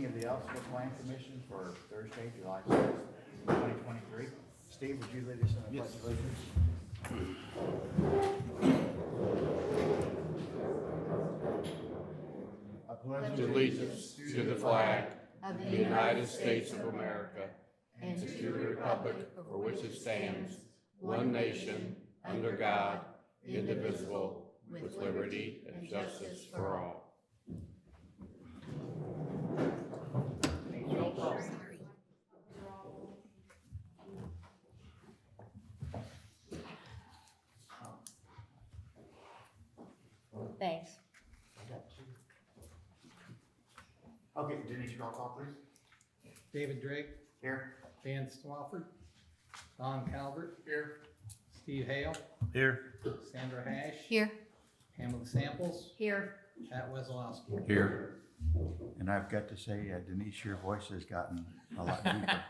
of the Ellettsville Plan Commission for Thursday, July 6th, 2023. Steve, would you lead us in the pledge of allegiance? I pledge Allegiance to the flag of the United States of America and to the republic for which it stands, one nation, under God, indivisible, with liberty and justice for all. Thanks. Okay, Denise, roll call, please. David Drake, Here. Dan Swafford, Don Calvert, Here. Steve Hale, Here. Sandra Hash, Here. Pamela Samples, Here. Pat Wesolowski. Here. And I've got to say, Denise, your voice has gotten a lot deeper.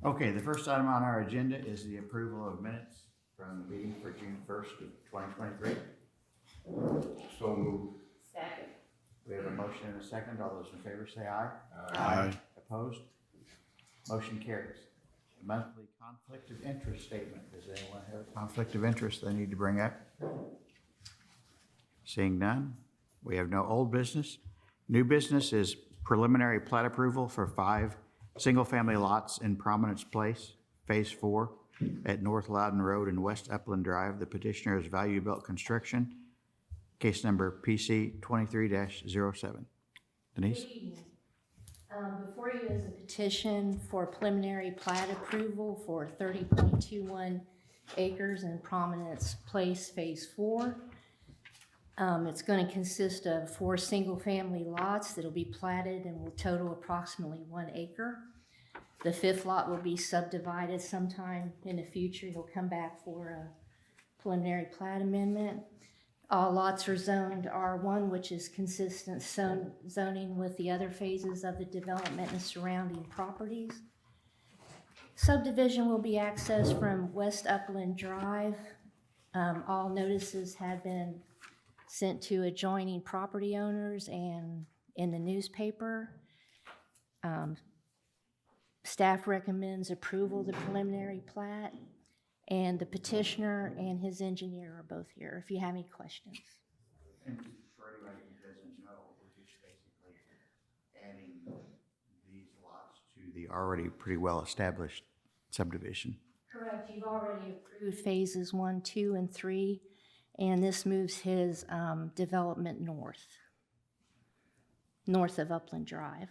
Okay, the first item on our agenda is the approval of minutes from the meeting for June 1st of 2023. So moved. Second. We have a motion and a second. All those in favor say aye. Aye. Opposed? Motion carries. Monthly conflict of interest statement. Does anyone have a conflict of interest they need to bring up? Seeing none, we have no old business. New business is preliminary plat approval for 5 single-family lots in Prominence Place, Phase 4, at North Loudon Road and West Upland Drive. The petitioner is Value Built Construction, case number PC 23-07. Denise? Good evening. Before you is a petition for preliminary plat approval for 30.21 acres in Prominence Place, Phase 4. It's going to consist of 4 single-family lots that'll be platted and will total approximately 1 acre. The 5th lot will be subdivided sometime in the future. He'll come back for a preliminary plat amendment. All lots are zoned R1, which is consistent zoning with the other phases of the development and surrounding properties. Subdivision will be accessed from West Upland Drive. All notices have been sent to adjoining property owners and in the newspaper. Staff recommends approval of the preliminary plat, and the petitioner and his engineer are both here if you have any questions. And for anybody who doesn't know, we're just basically adding these lots to the already pretty well-established subdivision. Correct, you've already approved phases 1, 2, and 3, and this moves his development north of Upland Drive.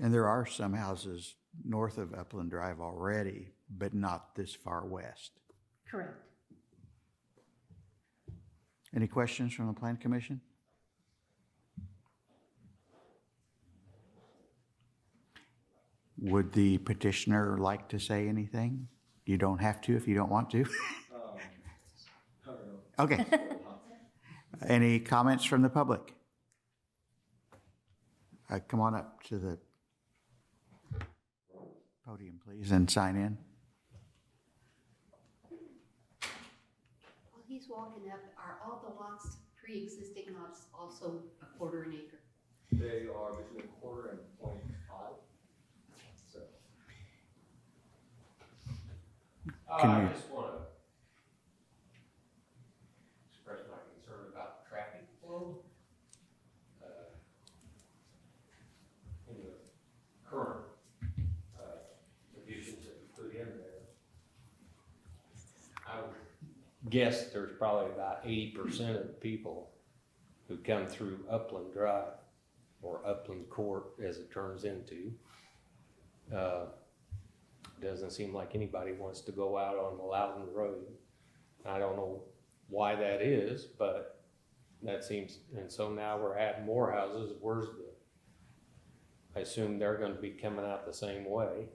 And there are some houses north of Upland Drive already, but not this far west. Correct. Any questions from the Plan Commission? Would the petitioner like to say anything? You don't have to if you don't want to. Okay. Any comments from the public? Come on up to the podium, please, and sign in. While he's walking up, are all the lots, pre-existing lots, also a quarter an acre? They are between a quarter and 0.5. So. Can I you- just want to express my concern about traffic flow. In the current conditions that we put in there, I would guess there's probably about 80% of the people who come through Upland Drive or Upland Court, as it turns into. Doesn't seem like anybody wants to go out on the Loudon Road. I don't know why that is, but that seems, and so now we're adding more houses. Where's I assume they're gonna be coming out the same way.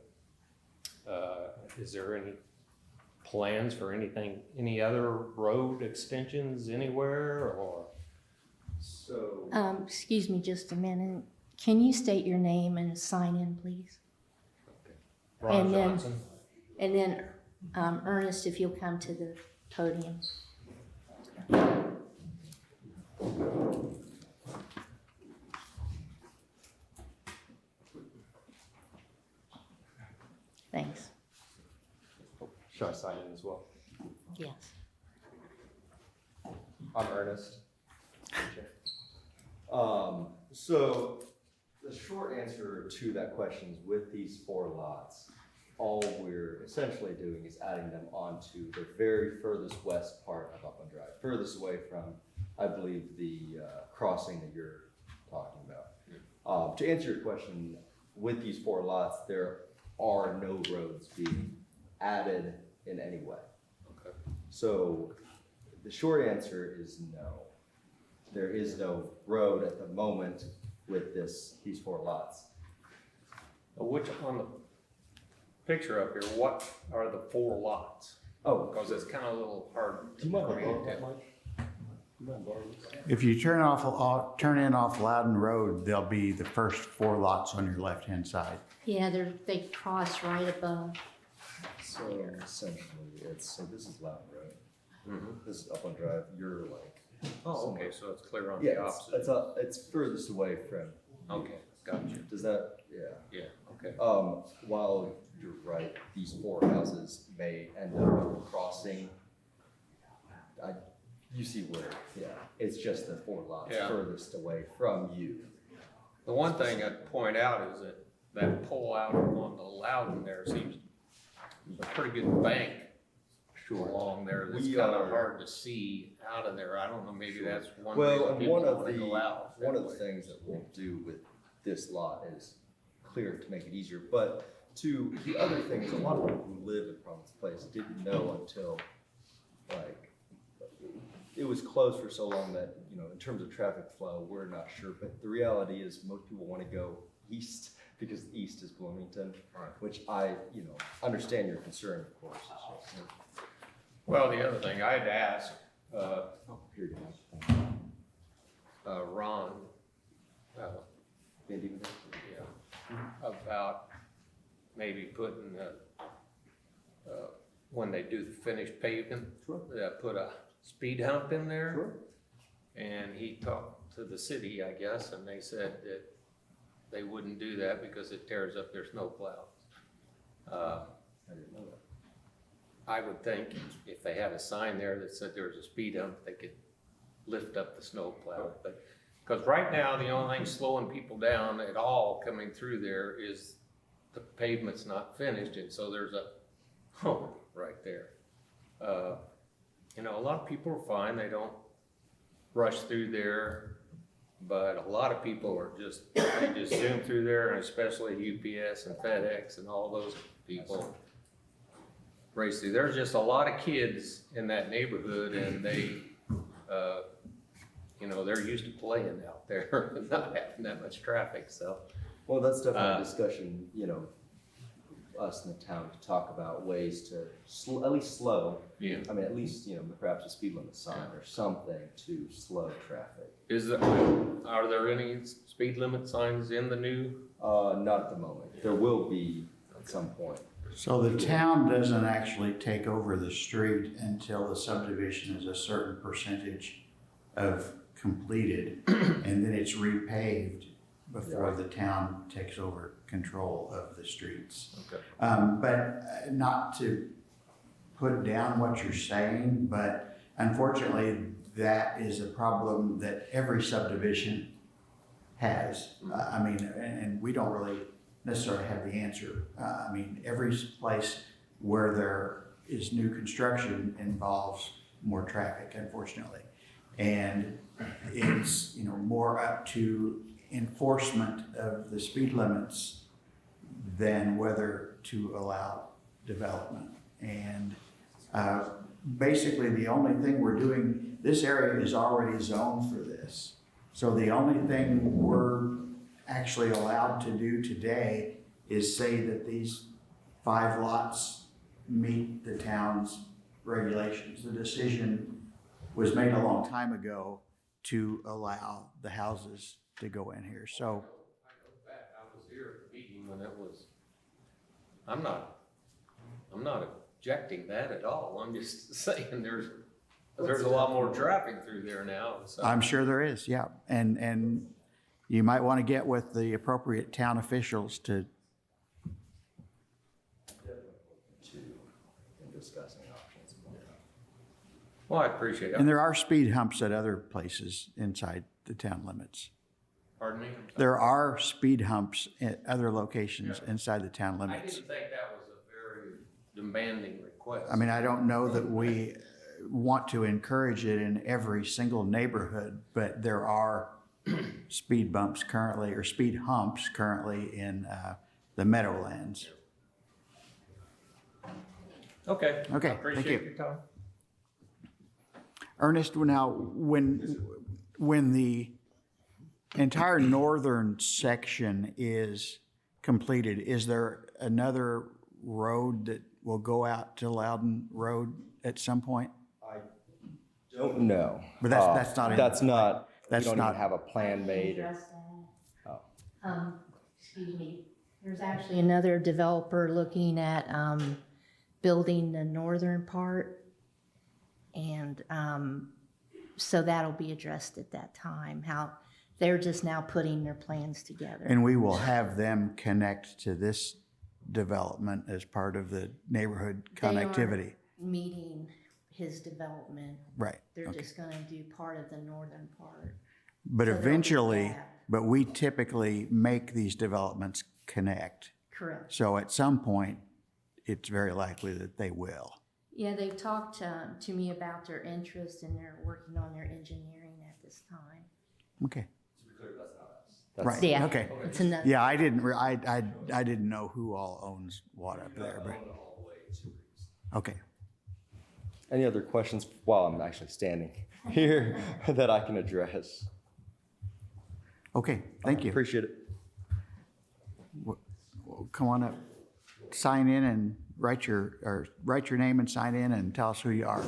Is there any plans for anything, any other road extensions anywhere, or? So, Excuse me just a minute. Can you state your name and sign in, please? Ron And then- Johnson? And then Ernest, if you'll come to the podium. Should I sign in as well? Yes. I'm Ernest. So the short answer to that question is with these 4 lots, all we're essentially doing is adding them onto the very furthest west part of Upland Drive, furthest away from, I believe, the crossing that you're talking about. To answer your question, with these 4 lots, there are no roads being added in any way. Okay. So the short answer is no. There is no road at the moment with these 4 lots. Which, on the picture up here, what are the 4 lots? Oh, Because it's kind of a little hard. do you mind if I to borrow read. that, Mike? Do you mind borrowing this? If you turn in off Loudon Road, there'll be the first 4 lots on your left-hand side. Yeah, they cross right above. So essentially, so this is Loudon Road. Mhm. This is Upland Drive. You're like. Oh, okay, so it's clear on Yeah, the opposite. it's furthest away from. Okay, gotcha. Does that, yeah. Yeah, okay. While you're right, these 4 houses may end up crossing. You see where, yeah, it's just the 4 lots Yeah. furthest away from you. The one thing I'd point out is that pull out on the Loudon there seems a pretty good bank along there that's We kind are- of hard to see out of there. I don't know, maybe that's one Well, reason and people one of want to go out. one of the things that we'll do with this lot is clear to make it easier, but the other thing is a lot of people who live in Providence Place didn't know until, like, it was closed for so long that, in terms of traffic flow, we're not sure, but the reality is most people want to go east because east is Bloomington, Right. which I, understand your concern, of course. It's just- Well, the other thing I'd ask, Here you go. Ron, Andy, about maybe putting, when they do the finished paving, Sure. put a speed hump in there. Sure. And he talked to the city, I guess, and they said that they wouldn't do that because it tears up their snow plows. I didn't know that. I would think if they had a sign there that said there was a speed hump, they could lift up the snow plow. But, because right now, the only thing slowing people down at all coming through there is the pavement's not finished, and so there's a hump right there. A lot of people are fine, they don't rush through there, but a lot of people are they just zoom through there, and especially UPS and FedEx and all those people race through. There's just a lot of kids in that neighborhood, and they, they're used to playing out there and not having that much traffic, so. Well, that's definitely a discussion, us in the town to talk about ways to at least slow. Yeah. I mean, at least, perhaps a speed limit sign or something to slow traffic. Are there any speed limit signs in the new? Not at the moment. There will be at some point. So the town doesn't actually take over the street until the subdivision is a certain percentage of completed, and then it's repaved before the town takes over control of the streets. Okay. But not to put down what you're saying, but unfortunately, that is a problem that every subdivision has. And we don't really necessarily have the answer. Every place where there is new construction involves more traffic, unfortunately. And it's, more up to enforcement of the speed limits than whether to allow development. And basically the only thing we're doing, this area is already zoned for this. So the only thing we're actually allowed to do today is say that these 5 lots meet the town's regulations. The decision was made a long time ago to allow the houses to go in here. So I know that. I was here at the meeting when it was, I'm not objecting that at all. I'm just saying there's a lot more traffic through there now, so. I'm sure there is, yeah. And you might want to get with the appropriate town officials to, In this discussing options. Well, I appreciate And it. there are speed humps at other places inside the town limits. Pardon me? I'm sorry. There are speed humps at other locations Yeah. inside the town I limits. didn't think that was a very demanding request. I mean, I don't know that we want to encourage it in every single neighborhood, but there are speed bumps currently, or speed humps currently in the Meadowlands. Okay. Okay, I thank appreciate you. your time. Ernest, now, when the entire northern section is completed, is there another road that will go out to Loudon Road at some point? I don't know. But that's not in the That's plan. not, we That's don't not- even have a plan made. or- Address that. Oh. Excuse me, there's actually another developer looking at, building the northern part. And, so that'll be addressed at that time, how they're just now putting their plans together. And we will have them connect to this development as part of the neighborhood They aren't connectivity. meeting his development. Right, They're okay. just gonna do part of the northern part. But so they'll do eventually, that. but we typically make these developments connect. Correct. So at some point, it's very likely that they will. Yeah, they talked to me about their interest and they're working on their engineering at this time. Okay, To be clear, that's not us. right, Yeah, okay. it's another. Yeah, I didn't know who all owns what up there, but, all the way to. okay. Any other questions while I'm actually standing here that I can address? Okay, thank you. Appreciate it. Well, come on up, sign in and write your name and sign in and tell us who you are.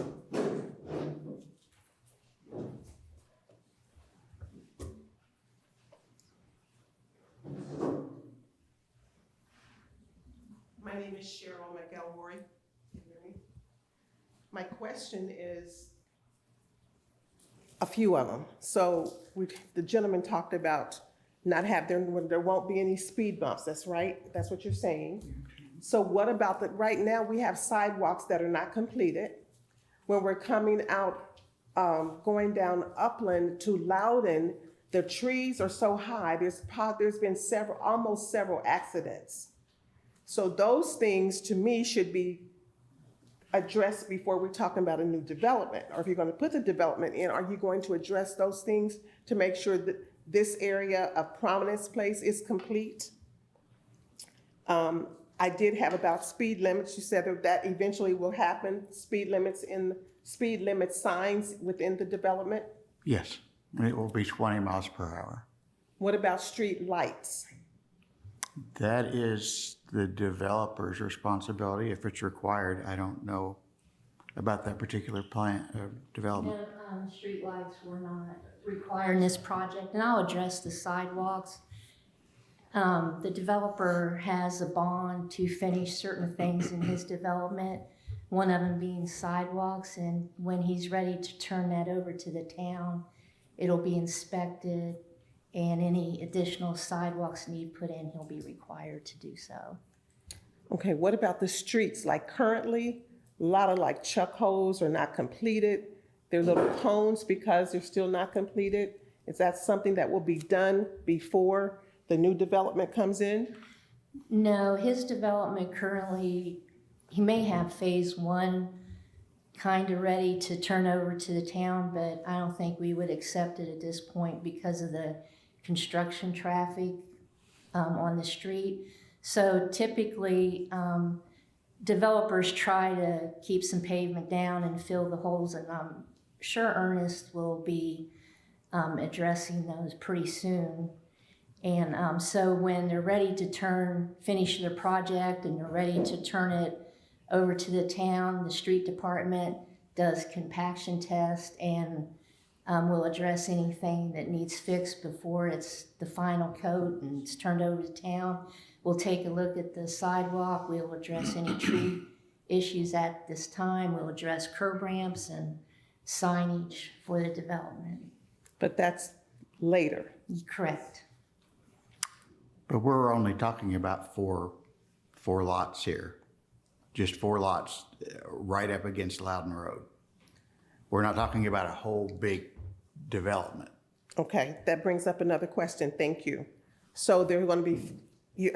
My name is Cheryl McElroy. Can you hear me? My question is a few of them. So the gentleman talked about not have, there won't be any speed bumps. That's right? That's what you're saying? So what about right now we have sidewalks that are not completed. When we're coming out, going down Upland to Loudon, the trees are so high, there's been almost several accidents. So those things, to me, should be addressed before we're talking about a new development. Or if you're going to put the development in, are you going to address those things to make sure that this area of Prominence Place is complete? I did have about speed limits. You said that eventually will happen, speed limit signs within the development. Yes, and it will be 20 miles per hour. What about street lights? That is the developer's responsibility if it's required. I don't know about that particular plan, development. No, streetlights were not required in this project, and I'll address the sidewalks. The developer has a bond to finish certain things in his development, one of them being sidewalks, and when he's ready to turn that over to the town, it'll be inspected, and any additional sidewalks need put in, he'll be required to do so. Okay, what about the streets? Like currently, a lot of like chuck holes are not completed. They're little cones because they're still not completed. Is that something that will be done before the new development comes in? No, his development currently, he may have phase one kind of ready to turn over to the town, but I don't think we would accept it at this point because of the construction traffic on the street. So typically, developers try to keep some pavement down and fill the holes, and I'm sure Ernest will be addressing those pretty soon. And so when they're ready to finish their project and they're ready to turn it over to the town, the street department does compaction test and will address anything that needs fixed before it's the final coat and it's turned over to town. We'll take a look at the sidewalk. We'll address any tree issues at this time. We'll address curb ramps and signage for the development. But that's later. Correct. But we're only talking about four lots here. just 4 lots right up against Loudon Road. We're not talking about a whole big development. Okay, that brings up another question, thank you. So there's gonna be,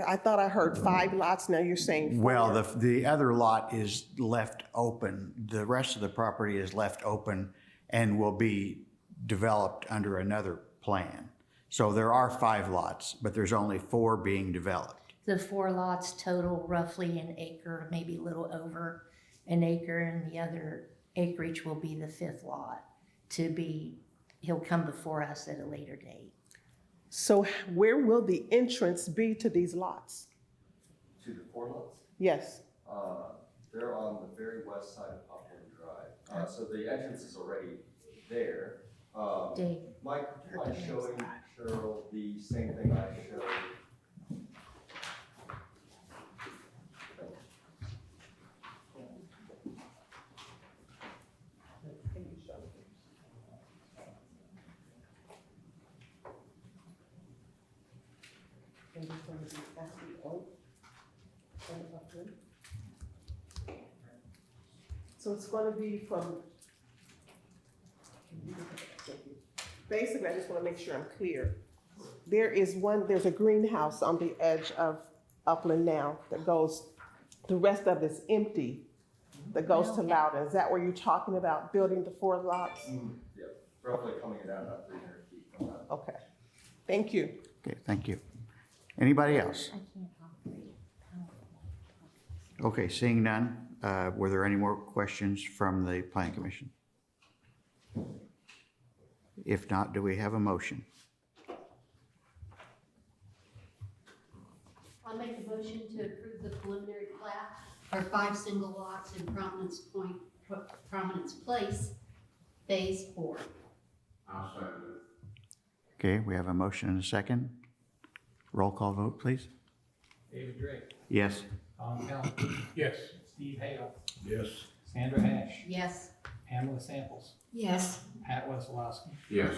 I thought I heard 5 lots, now you're saying 4? Well, the other lot is left open. The rest of the property is left open and will be developed under another plan. So there are 5 lots, but there's only 4 being developed. The 4 lots total roughly an acre, maybe a little over an acre, and the other acreage will be the 5th lot he'll come before us at a later date. So where will the entrance be to these lots? To the 4 lots? Yes, They're on the very west side of Upland Drive. So the entrance is already there. Dave. Mike, would you mind showing Cheryl the same thing I showed? so it's gonna be from, basically, I just wanna make sure I'm clear. There's a greenhouse on the edge of Upland now that goes, the rest of it's empty, that goes to Okay. Loudon. Is that where you're talking about building the 4 lots? Yep, roughly coming down about 300 feet from that. Okay, thank you. Okay, thank you. Anybody else? I can't operate. Okay, seeing none, were there any more questions from the Planning Commission? If not, do we have a motion? I'll make a motion to approve the preliminary plat for 5 single lots in Prominence Place, Phase 4. Okay, we have a motion and a second. Roll call vote, please. David Drake, Yes. Tom Kelly, Yes. Steve Hale, Yes. Sandra Hash, Yes. Pamela Samples, Yes. Pat Wesselowski. Yes.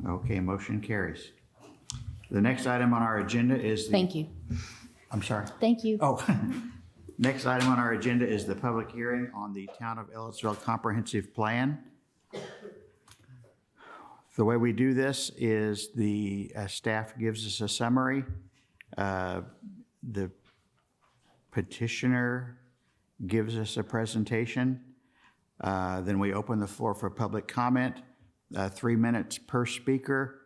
Okay, motion carries. The next item on our agenda is the... Thank you. I'm sorry. Thank you. Oh, next item on our agenda is the public hearing on the Town of Ellettsville Comprehensive Plan. The way we do this is the staff gives us a summary. The petitioner gives us a presentation. Then we open the floor for public comment, 3 minutes per speaker,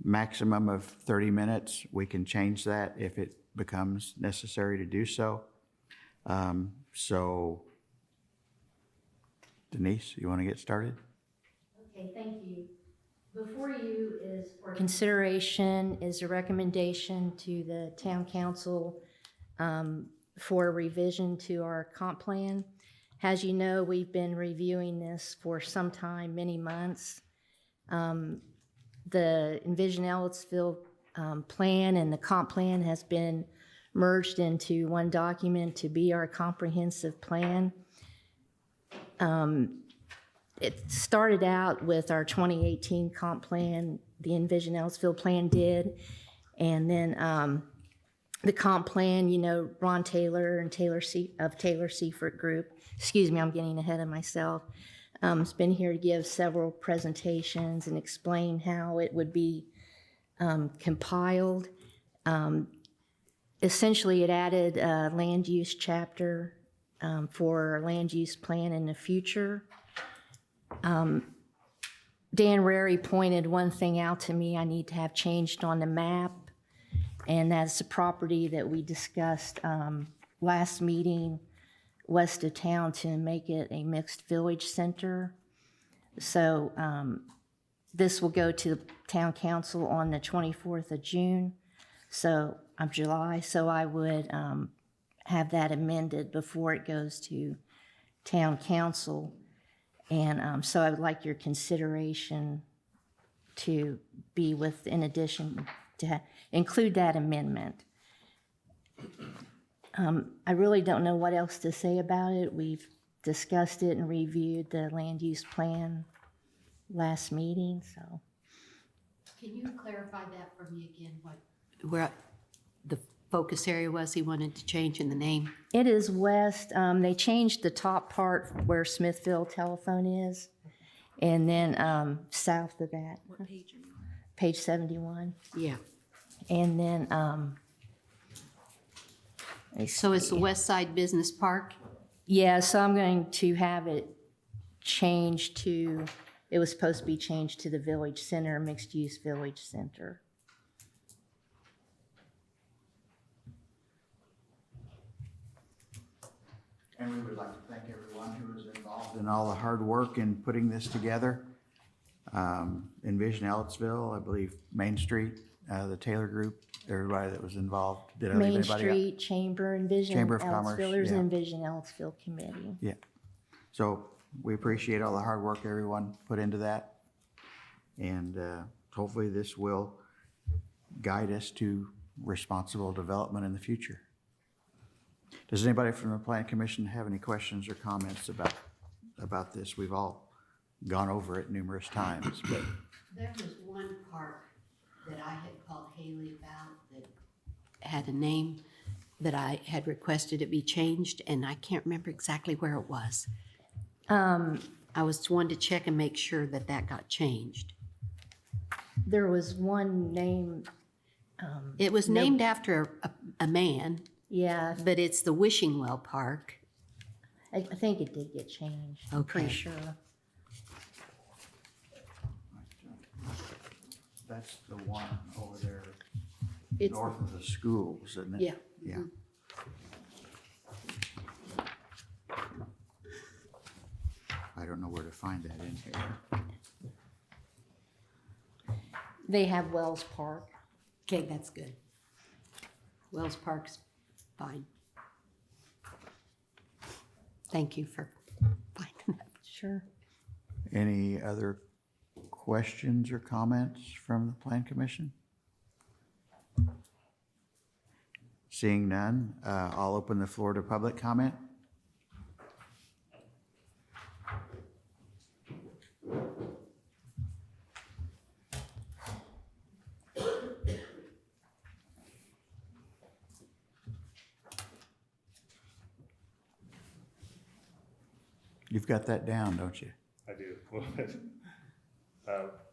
maximum of 30 minutes. We can change that if it becomes necessary to do so. So Denise, you want to get started? Okay, thank you. Before you is for consideration is a recommendation to the town council for a revision to our comp plan. As you know, we've been reviewing this for some time, many months. The Envision Ellettsville plan and the comp plan has been merged into one document to be our comprehensive plan. It started out with our 2018 comp plan, the Envision Ellettsville plan did, and then the comp plan, you know, Ron Taylor and Taylor Seifert Group, excuse me, I'm getting ahead of myself, has been here to give several presentations and explain how it would be compiled. Essentially, it added a land use chapter for our land use plan in the future. Dan Rary pointed one thing out to me I need to have changed on the map, and that's the property that we discussed last meeting west of town to make it a mixed village center. So this will go to the town council on the 24th of June, of July, so I would have that amended before it goes to town council. And so I would like your consideration to be with, in addition to include that amendment. I really don't know what else to say about it. We've discussed it and reviewed the land use plan last meeting, so. Can you clarify that for me again? focus area was he wanted to change in the name? It is west. They changed the top part where Smithville Telephone is, and then south of that. What page are you on? Page 71. Yeah. And then, So it's the West Side Business Park? yeah, so I'm going to have it changed to, it was supposed to be changed to the Village Center, Mixed Use Village Center. And we would like to thank everyone who was involved in all the hard work in putting this together. Envision Ellettsville, I believe Main Street, the Taylor Group, everybody that was involved. Did I leave Main anybody out? Street, Chamber, Envision Chamber of Commerce, Ellettsville, there's an yeah. Envision Ellettsville committee. Yeah. So we appreciate all the hard work everyone put into that. And hopefully this will guide us to responsible development in the future. Does anybody from the Plan Commission have any questions or comments about this? We've all gone over it numerous times, but There was one park that I had called Haley about that had a name that I had requested it be changed, and I can't remember exactly where it was. I was wanting to check and make sure that that got changed. There was one name, It was named after a man, yeah, but it's the Wishing Well Park. I think it did get changed, I'm pretty Okay. sure. that's the one over there It's, north of the schools, isn't it? yeah. Yeah. I don't know where to find that in here. They have Wells Park. Okay, that's good. Wells Park's fine. Thank you for finding that. Sure. Any other questions or comments from the Plan Commission? Seeing none, I'll open the floor to public comment. You've got that down, don't you? I do.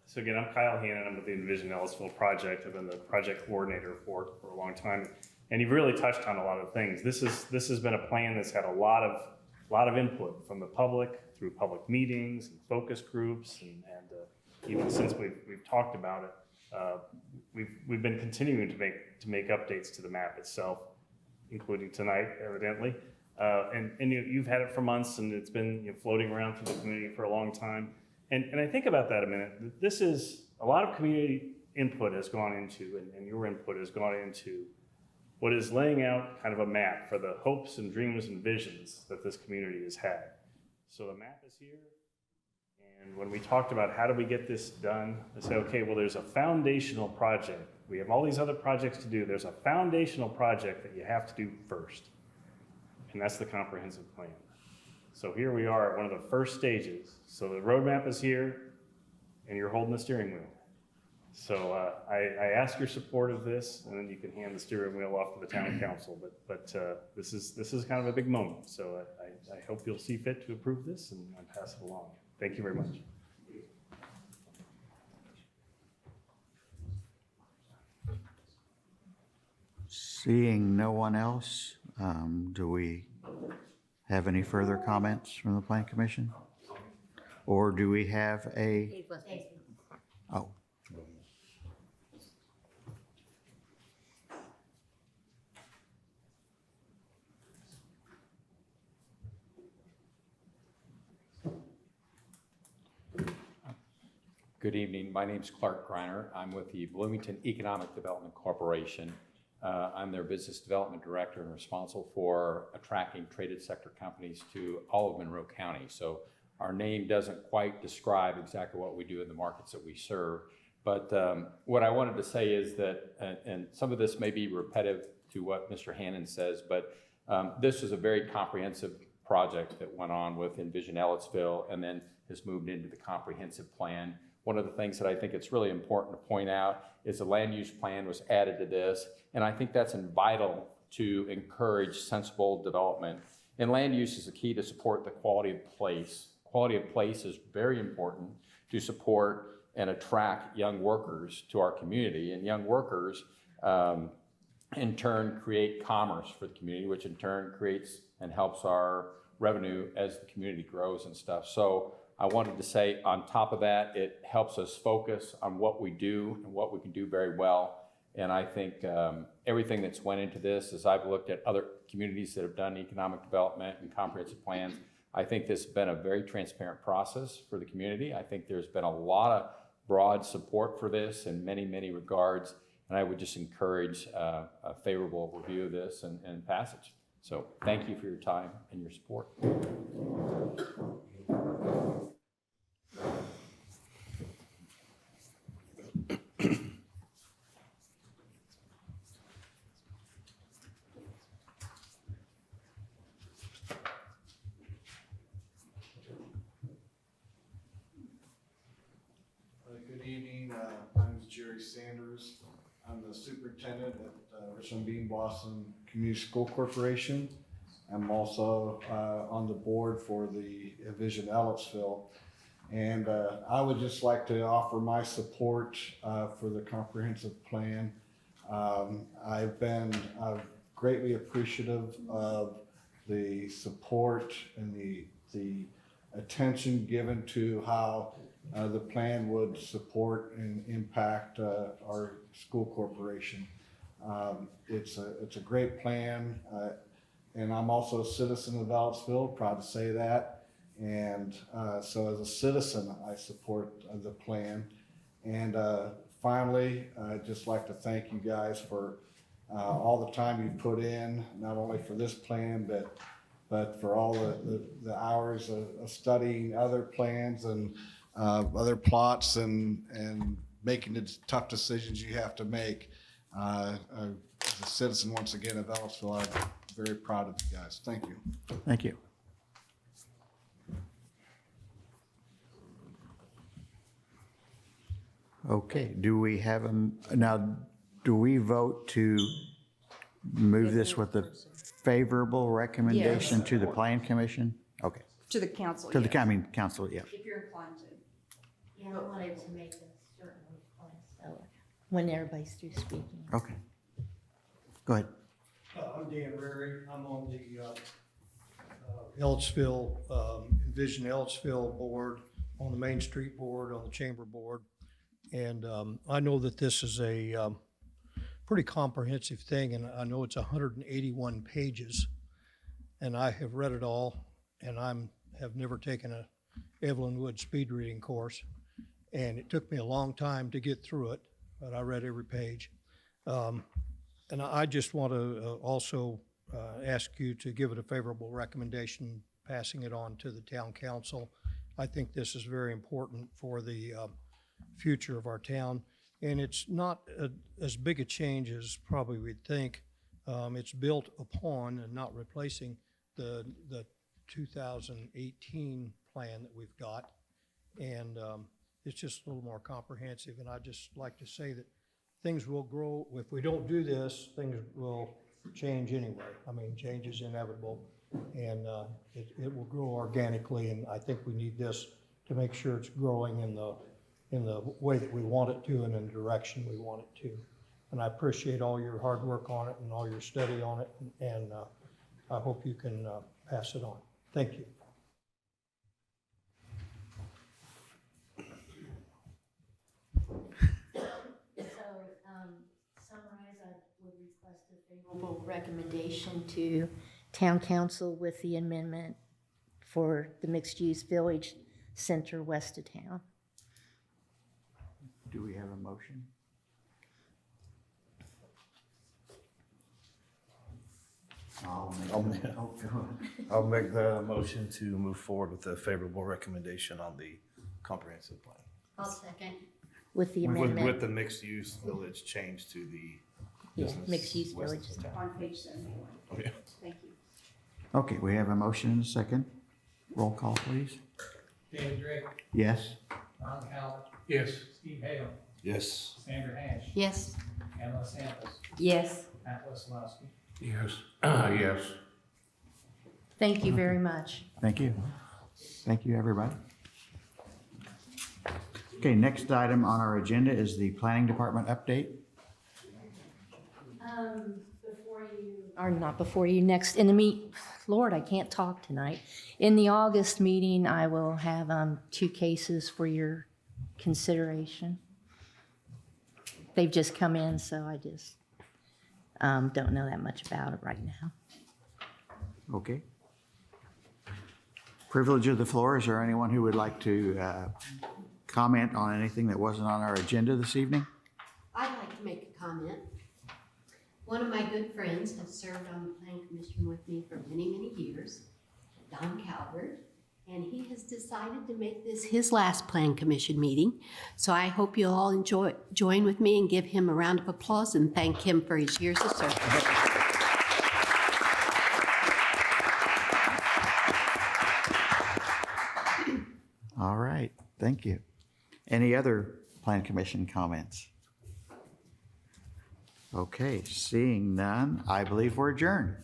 So again, I'm Kyle Hannon. I'm with the Envision Ellettsville project. I've been the project coordinator for a long time, and you've really touched on a lot of things. This has been a plan that's had a lot of input from the public through public meetings and focus groups, and even since we've talked about it, we've been continuing to make updates to the map itself, including tonight, evidently. And you've had it for months, and it's been floating around through the community for a long time. And I think about that a minute. This is a lot of community input has gone into, and your input has gone into what is laying out kind of a map for the hopes and dreams and visions that this community has had. So the map is here. And when we talked about how do we get this done, I said, okay, well, there's a foundational project. We have all these other projects to do. There's a foundational project that you have to do first. And that's the comprehensive plan. So here we are at one of the first stages. So the roadmap is here, and you're holding the steering wheel. So I ask your support of this, and then you can hand the steering wheel off to the town council. But this is kind of a big moment. So I hope you'll see fit to approve this and pass it along. Thank you very much. Seeing no one else, do we have any further comments from the Plan Commission? Or do we have a, oh. Good evening. My name's Clark Greiner. I'm with the Bloomington Economic Development Corporation. I'm their business development director and responsible for attracting traded sector companies to all of Monroe County. So our name doesn't quite describe exactly what we do in the markets that we serve. But what I wanted to say is that, and some of this may be repetitive to what Mr. Hannon says, but this was a very comprehensive project that went on with Envision Ellettsville and then has moved into the comprehensive plan. one of the things that I think it's really important to point out is the land use plan was added to this, and I think that's vital to encourage sensible development. And land use is the key to support the quality of place. Quality of place is very important to support and attract young workers to our community, and young workers in turn create commerce for the community, which in turn creates and helps our revenue as the community grows and stuff. So I wanted to say on top of that, it helps us focus on what we do and what we can do very well. And I think everything that's went into this, as I've looked at other communities that have done economic development and comprehensive plans, I think this has been a very transparent process for the community. I think there's been a lot of broad support for this in many, many regards. And I would just encourage a favorable review of this and passage. So thank you for your time and your support. Good evening. My name is Jerry Sanders. I'm the superintendent at Richland Bean Blossom Community School Corporation. I'm also on the board for the Vision Ellettsville. And I would just like to offer my support for the comprehensive plan. I've been greatly appreciative of the support and the attention given to how the plan would support and impact our school corporation. It's a great plan, and I'm also a citizen of Ellettsville, proud to say that. And so as a citizen, I support the plan. And finally, I'd just like to thank you guys for all the time you put in, not only for this plan, but for all the hours of studying other plans and other plots and making the tough decisions you have to make. As a citizen, once again, of Ellettsville, I'm very proud of you guys. Thank you. Thank you. Okay, do we have now, do we vote to move this with a favorable recommendation to the Plan Commission? Okay, To the council, to the, yes. I mean, council, yeah. If you're inclined to. Yeah, I wanted to make a certain request, so when everybody's through speaking. Okay. Go ahead. I'm Dan Rary. I'm on the Ellettsville, Envision Ellettsville board, on the Main Street board, on the Chamber board. And I know that this is a pretty comprehensive thing, and I know it's 181 pages. And I have read it all, and have never taken a Evelyn Wood speed reading course. And it took me a long time to get through it, but I read every page. And I just want to also ask you to give it a favorable recommendation, passing it on to the town council. I think this is very important for the future of our town. And it's not as big a change as probably we'd think. It's built upon and not replacing the 2018 plan that we've got. And it's just a little more comprehensive. And I'd just like to say that things will grow. If we don't do this, things will change anyway. I mean, change is inevitable, and it will grow organically. And I think we need this to make sure it's growing in the way that we want it to and in the direction we want it to. And I appreciate all your hard work on it and all your study on it. And I hope you can pass it on. Thank you. Summarize, I would request a favorable recommendation to town council with the amendment for the mixed-use village center west of town. Do we have a motion? I'll make the motion to move forward with a favorable recommendation on the comprehensive plan. I'll second. With the With amendment, the mixed-use village change to the yeah, business mixed-use west village. of town. On page 71. Oh, yeah. Thank you. Okay, we have a motion and a second. Roll call, please. Dan Drake, Yes? Don Calvert, Yes. Steve Hale, Yes. Sandra Hash, Yes. Pamela Samples, Yes. Matt Wessolowski. Yes. Yes. Thank you very much. Thank you. Thank you, everybody. Okay, next item on our agenda is the planning department update. Or not before you, next, in the Lord, I can't talk tonight. In the August meeting, I will have 2 cases for your consideration. They've just come in, so I just don't know that much about it right now. Okay. Privilege of the floor. Is there anyone who would like to comment on anything that wasn't on our agenda this evening? I'd like to make a comment. One of my good friends has served on the plan commission with me for many, many years, Don Calvert, and he has decided to make this his last plan commission meeting. So I hope you'll all join with me and give him a round of applause and thank him for his years of service. All right, thank you. Any other plan commission comments? Okay, seeing none, I believe we're adjourned.